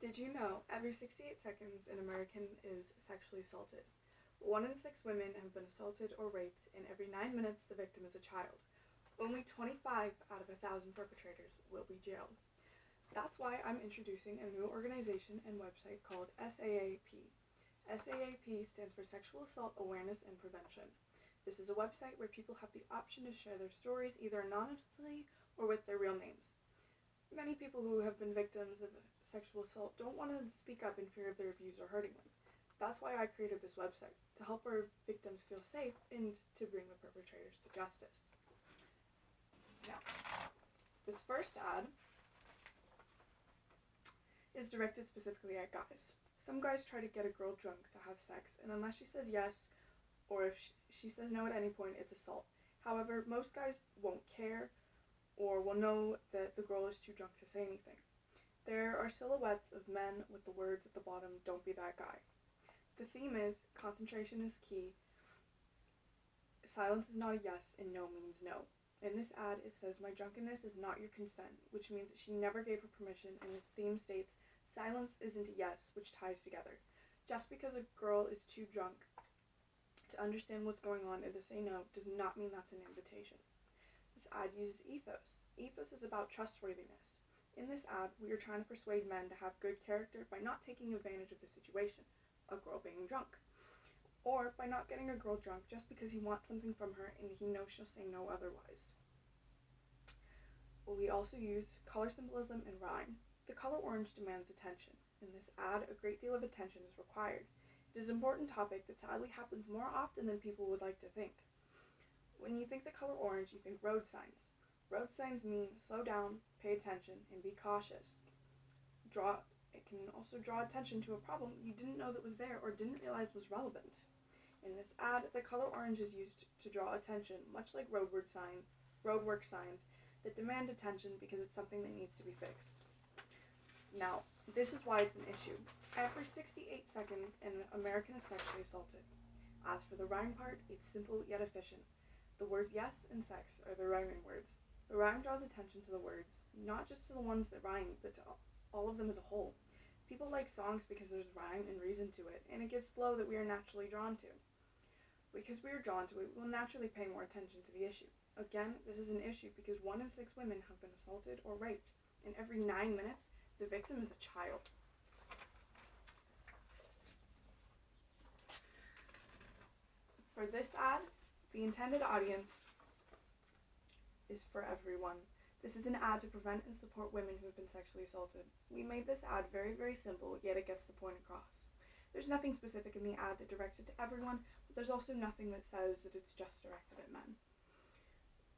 Did you know every 68 seconds an American is sexually assaulted? 1 in 6 women have been assaulted or raped, and every 9 minutes the victim is a child. Only 25 out of 1,000 perpetrators will be jailed. That's why I'm introducing a new organization and website called SAAP. SAAP stands for Sexual Assault Awareness and Prevention. This is a website where people have the option to share their stories either anonymously or with their real names. Many people who have been victims of sexual assault don't want to speak up in fear of their abuser hurting them. That's why I created this website, to help our victims feel safe and to bring the perpetrators to justice. Now, this first ad is directed specifically at guys. Some guys try to get a girl drunk to have sex, and unless she says yes, or if she says no at any point, it's assault. However, most guys won't care or will know that the girl is too drunk to say anything. There are silhouettes of men with the words at the bottom, "Don't be that guy." The theme is, concentration is key, silence is not a yes, and no means no. In this ad, it says, "My drunkenness is not your consent," which means that she never gave her permission, and the theme states, "Silence isn't a yes," which ties together. Just because a girl is too drunk to understand what's going on and to say no does not mean that's an invitation. This ad uses ethos. Ethos is about trustworthiness. In this ad, we are trying to persuade men to have good character by not taking advantage of the situation, a girl being drunk, or by not getting a girl drunk just because he wants something from her and he knows she'll say no otherwise. We also use color symbolism and rhyme. The color orange demands attention. In this ad, a great deal of attention is required. It is an important topic that sadly happens more often than people would like to think. When you think the color orange, you think road signs. Road signs mean slow down, pay attention, and be cautious. It can also draw attention to a problem you didn't know that was there or didn't realize was relevant. In this ad, the color orange is used to draw attention, much like roadwork signs that demand attention because it's something that needs to be fixed. Now, this is why it's an issue. Every 68 seconds, an American is sexually assaulted. As for the rhyme part, it's simple yet efficient. The words yes and sex are the rhyming words. The rhyme draws attention to the words, not just to the ones that rhyme, but to all of them as a whole. People like songs because there's rhyme and reason to it, and it gives flow that we are naturally drawn to. Because we are drawn to it, we will naturally pay more attention to the issue. Again, this is an issue because 1 in 6 women have been assaulted or raped, and every 9 minutes, the victim is a child. For this ad, the intended audience is for everyone. This is an ad to prevent and support women who have been sexually assaulted. We made this ad very, very simple, yet it gets the point across. There's nothing specific in the ad that directs it to everyone, but there's also nothing that says that it's just directed at men.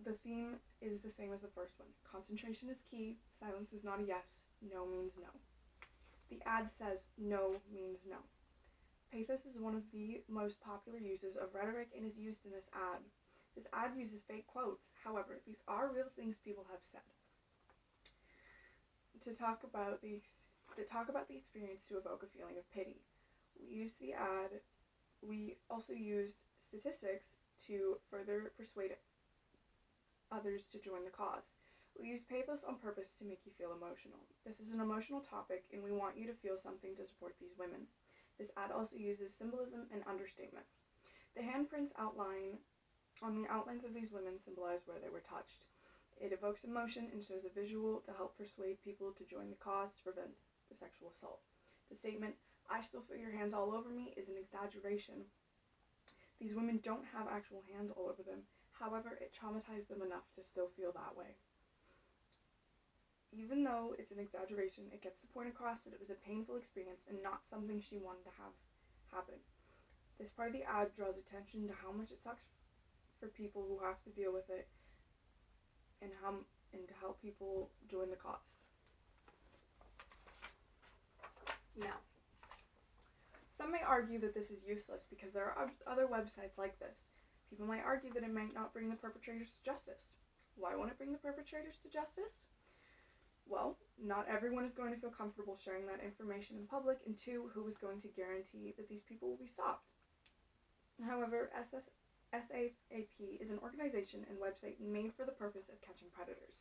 The theme is the same as the first one. Concentration is key, silence is not a yes, no means no. The ad says no means no. Pathos is one of the most popular uses of rhetoric and is used in this ad. This ad uses fake quotes. However, these are real things people have said. To talk about the experience to evoke a feeling of pity. We also used statistics to further persuade others to join the cause. We use pathos on purpose to make you feel emotional. This is an emotional topic, and we want you to feel something to support these women. This ad also uses symbolism and understatement. The handprints on the outlines of these women symbolize where they were touched. It evokes emotion and shows a visual to help persuade people to join the cause to prevent the sexual assault. The statement, "I still feel your hands all over me," is an exaggeration. These women don't have actual hands all over them. However, it traumatized them enough to still feel that way. Even though it's an exaggeration, it gets the point across that it was a painful experience and not something she wanted to have happen. This part of the ad draws attention to how much it sucks for people who have to deal with it and to help people join the cause. Now, some may argue that this is useless because there are other websites like this. People might argue that it might not bring the perpetrators to justice. Why won't it bring the perpetrators to justice? Well, not everyone is going to feel comfortable sharing that information in public, and two, who is going to guarantee that these people will be stopped? However, SAAP is an organization and website made for the purpose of catching predators.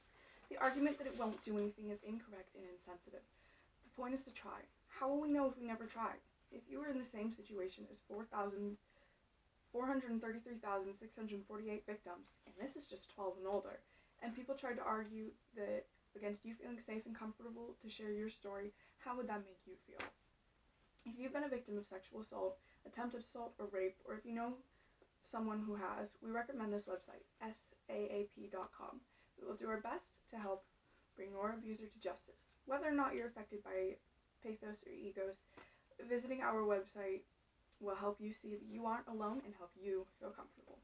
The argument that it won't do anything is incorrect and insensitive. The The point is to try. How will we know if we never tried? If you were in the same situation as 433,648 victims, and this is just 12 and older, and people tried to argue that against you feeling safe and comfortable to share your story, how would that make you feel? If you've been a victim of sexual assault, attempted assault, or rape, or if you know someone who has, we recommend this website, saap.com. We will do our best to help bring your abuser to justice. Whether or not you're affected by pathos or egos, visiting our website will help you see that you aren't alone and help you feel comfortable.